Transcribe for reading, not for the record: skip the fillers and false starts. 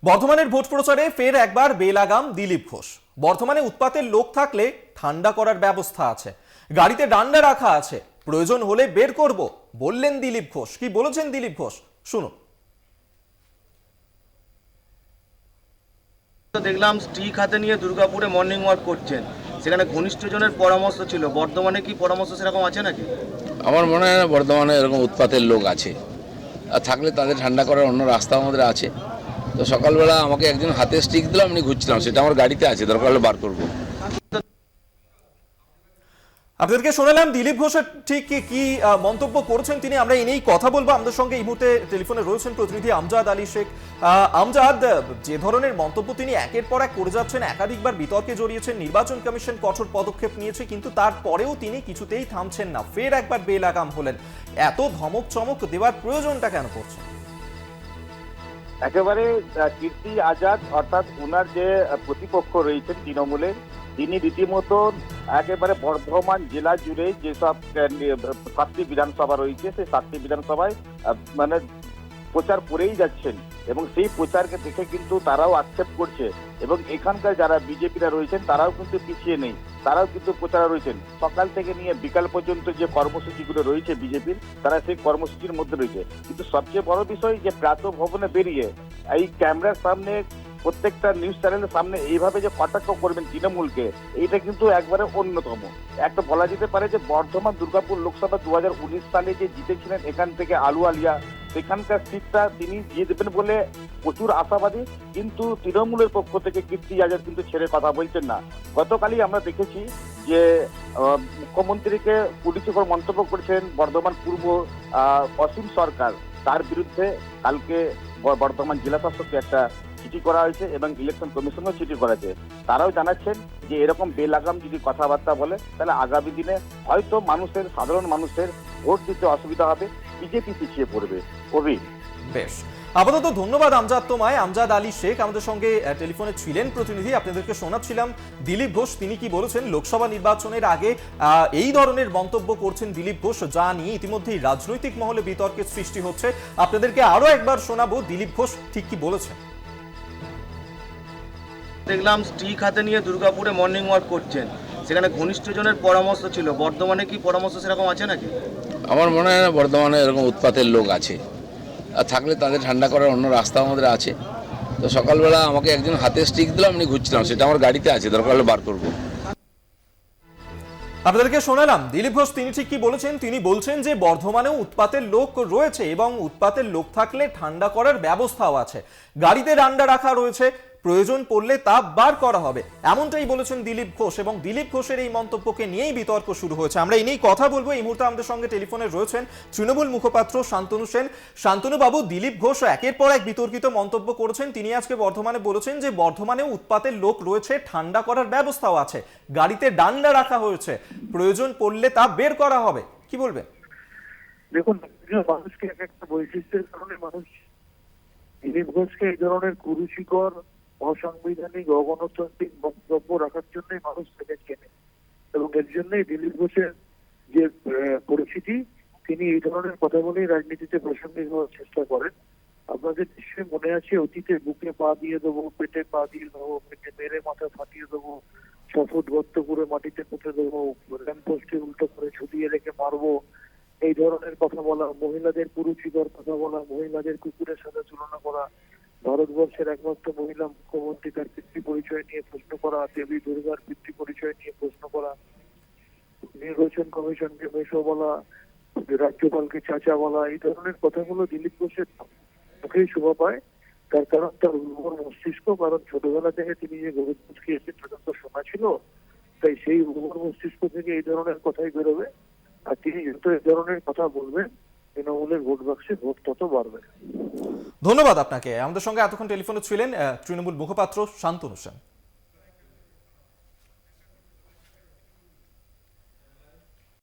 বর্ধমানের ভোট প্রচারে ফের একবার বেলাগাম দিলীপ ঘোষ। বর্ধমানে উৎপাতের লোক থাকলে ঠান্ডা করার ব্যবস্থা আছে, গাড়িতে ডান্ডা রাখা আছে, প্রয়োজন হলে বের করব বললেন দিলীপ ঘোষ। কি বলেছেন দিলীপ ঘোষ শুনুন। দেখলাম স্টিক হাতে নিয়ে দুর্গাপুরে মর্নিং ওয়াক করছেন, সেখানে ঘনিষ্ঠজনের পরামর্শ ছিল। বর্ধমানে কি পরামর্শ সেরকম আছে নাকি? আমার মনে হয় না বর্ধমানে এরকম উৎপাতের লোক আছে, আর থাকলে তাদের ঠান্ডা করার অন্য রাস্তা আমাদের আছে। তো সকালবেলা আমাকে একজন হাতে স্টিক দিলাম, আমি ঘুরছিলাম, সেটা আমার গাড়িতে আছে, দরকার হলে বার করবো। আপনাদেরকে শোনালাম দিলীপ ঘোষের ঠিক কি মন্তব্য করেছেন তিনি। আমরা এই নিয়েই কথা বলবো। আমাদের সঙ্গে এই মুহূর্তে টেলিফোনে রয়েছেন প্রতিনিধি আমজাদ আলী শেখ। আমজাদ, যে ধরনের মন্তব্য তিনি একের পর এক করে যাচ্ছেন, একাধিকবার বিতর্কে জড়িয়েছেন, নির্বাচন কমিশন কঠোর পদক্ষেপ নিয়েছে, কিন্তু তারপরেও তিনি কিছুতেই থামছেন না, ফের একবার বেলাগাম হলেন। এত ধমক চমক দেওয়ার প্রয়োজনটা কেন পড়ছে? একেবারে কীর্তি আজাদ অর্থাৎ ওনার যে প্রতিপক্ষ রয়েছেন তৃণমূলের, তিনি রীতিমতো একেবারে বর্ধমান জেলা জুড়ে যেসব 7টি বিধানসভা রয়েছে সেই 7টি বিধানসভায় মানে প্রচার করেই যাচ্ছেন, এবং সেই প্রচারকে দেখে কিন্তু তারাও আক্ষেপ করছে। এবং এখানকার যারা বিজেপিরা রয়েছেন তারাও কিন্তু পিছিয়ে নেই, তারাও কিন্তু প্রচারে রয়েছেন। সকাল থেকে নিয়ে বিকাল পর্যন্ত যে কর্মসূচিগুলো রয়েছে বিজেপির, তারা সেই কর্মসূচির মধ্যে রয়েছে। কিন্তু সবচেয়ে বড় বিষয় যে প্রাত ভবনে বেরিয়ে এই ক্যামেরার সামনে প্রত্যেকটা নিউজ চ্যানেলের সামনে এইভাবে যে কটাক্ষ করবেন তৃণমূলকে, এইটা কিন্তু একবারে অন্যতম। একটা বলা যেতে পারে যে বর্ধমান দুর্গাপুর লোকসভা 2019 সালে যে জিতেছিলেন এখান থেকে আলু আলিয়া, সেখানকার সিটটা তিনি দিয়ে দেবেন বলে প্রচুর আশাবাদী, কিন্তু তৃণমূলের পক্ষ থেকে কীর্তি আজাদ কিন্তু ছেড়ে কথা বলছেন না। গতকালই আমরা দেখেছি যে মুখ্যমন্ত্রীকে কুরুচিকর মন্তব্য করেছেন বর্ধমান পূর্ব অসীম সরকার, তার বিরুদ্ধে কালকে বর্ধমান জেলা শাসককে একটা চিঠি করা হয়েছে এবং ইলেকশন কমিশনও চিঠি করেছে। তারাও জানাচ্ছেন যে এরকম বেলাগাম যদি কথাবার্তা বলে তাহলে আগামী দিনে হয়তো সাধারণ মানুষের ভোট দিতে অসুবিধা হবে, বিজেপি পিছিয়ে পড়বে। বেশ, আপাতত ধন্যবাদ আমজাদ তোমায়। আমজাদ আলী শেখ আমাদের সঙ্গে টেলিফোনে ছিলেন প্রতিনিধি। আপনাদেরকে শোনাচ্ছিলাম দিলীপ ঘোষ তিনি কি বলেছেন। লোকসভা নির্বাচনের আগে এই ধরনের মন্তব্য করছেন দিলীপ ঘোষ, যা নিয়ে ইতিমধ্যেই রাজনৈতিক মহলে বিতর্কের সৃষ্টি হচ্ছে। আপনাদেরকে আরো একবার শোনাবো দিলীপ ঘোষ ঠিক কি বলেছেন। দেখলাম স্টিক হাতে নিয়ে দুর্গাপুরে মর্নিং ওয়াক করছেন, সেখানে ঘনিষ্ঠজনের পরামর্শ ছিল। বর্ধমানে কি পরামর্শ সেরকম আছে নাকি? আমার মনে হয় না বর্ধমানে এরকম উৎপাতের লোক আছে, আর থাকলে তাদের ঠান্ডা করার অন্য রাস্তা আমাদের আছে। তো সকালবেলা আমাকে একজন হাতে স্টিক দিলাম, আমি ঘুরছিলাম, সেটা আমার গাড়িতে আছে, দরকার হলে বার করবো। আপনাদেরকে শোনালাম দিলীপ ঘোষ তিনি ঠিক কি বলেছেন। তিনি বলছেন যে বর্ধমানেও উৎপাতের লোক রয়েছে এবং উৎপাতের লোক থাকলে ঠান্ডা করার ব্যবস্থাও আছে, গাড়িতে ডান্ডা রাখা রয়েছে, প্রয়োজন পড়লে তা বার করা হবে, এমনটাই বলেছেন দিলীপ ঘোষ। এবং দিলীপ ঘোষের এই মন্তব্যকে নিয়েই বিতর্ক শুরু হয়েছে। আমরা এই নিয়েই কথা বলবো। এই মুহূর্তে আমাদের সঙ্গে টেলিফোনে রয়েছেন তৃণমূল মুখপাত্র শান্তনু সেন। শান্তনু বাবু, দিলীপ ঘোষ একের পর এক বিতর্কিত মন্তব্য করেছেন। তিনি আজকে বর্ধমানে বলেছেন যে বর্ধমানেও উৎপাতের লোক রয়েছে, ঠান্ডা করার ব্যবস্থাও আছে, গাড়িতে ডান্ডা রাখা হয়েছে, প্রয়োজন পড়লে তা বের করা হবে। কি বলবেন? দেখুন, মানুষকে এক একটা বৈশিষ্ট্যের কারণে মানুষ দিলীপ ঘোষকে এই ধরনের কুরুচিকর, অসাংবিধানিক, অগণতান্ত্রিক বক্তব্য রাখার জন্যই মানুষ তাকে কেনে, এবং এর জন্যই দিলীপ ঘোষের যে পরিচিতি, তিনি এই ধরনের কথা বলেই রাজনীতিতে প্রাসঙ্গিক হওয়ার চেষ্টা করেন। আপনাদের নিশ্চয়ই মনে আছে অতীতে বুকে পা দিয়ে দেবো, পেটে পা দিয়ে দেবো, পেটে মেরে মাথা ফাটিয়ে দেবো, 6 ফুট গর্ত করে মাটিতে পুঁতে দেবো, ল্যাম্পপোস্টে উল্টো করে ঝুলিয়ে রেখে মারবো, এই ধরনের কথা বলা, মহিলাদের কুরুচিকর কথা বলা, মহিলাদের কুকুরের সাথে তুলনা করা, ভারতবর্ষের একমাত্র মহিলা মুখ্যমন্ত্রী তার পিতৃ পরিচয় নিয়ে প্রশ্ন করা, দেবী দুর্গার পিতৃ পরিচয় নিয়ে প্রশ্ন করা, নির্বাচন কমিশনকে মেশো বলা, রাজ্যপালকে চাচা বলা, এই ধরনের কথাগুলো দিলীপ ঘোষের মুখেই শোভা পায়। তার কারণ তার উর্বর মস্তিষ্ক, কারণ ছোটবেলা থেকে তিনি যে গরিব দুধ খেয়েছেন সেটা তো শোনা ছিল, তাই সেই উর্বর মস্তিষ্ক থেকে এই ধরনের কথাই বেরোবে। আর তিনি যত এই ধরনের কথা বলবেন তৃণমূলের ভোট বাক্সে ভোট তত বাড়বে। ধন্যবাদ আপনাকে। আমাদের সঙ্গে এতক্ষণ টেলিফোনে ছিলেন তৃণমূল মুখপাত্র শান্তনু সেন।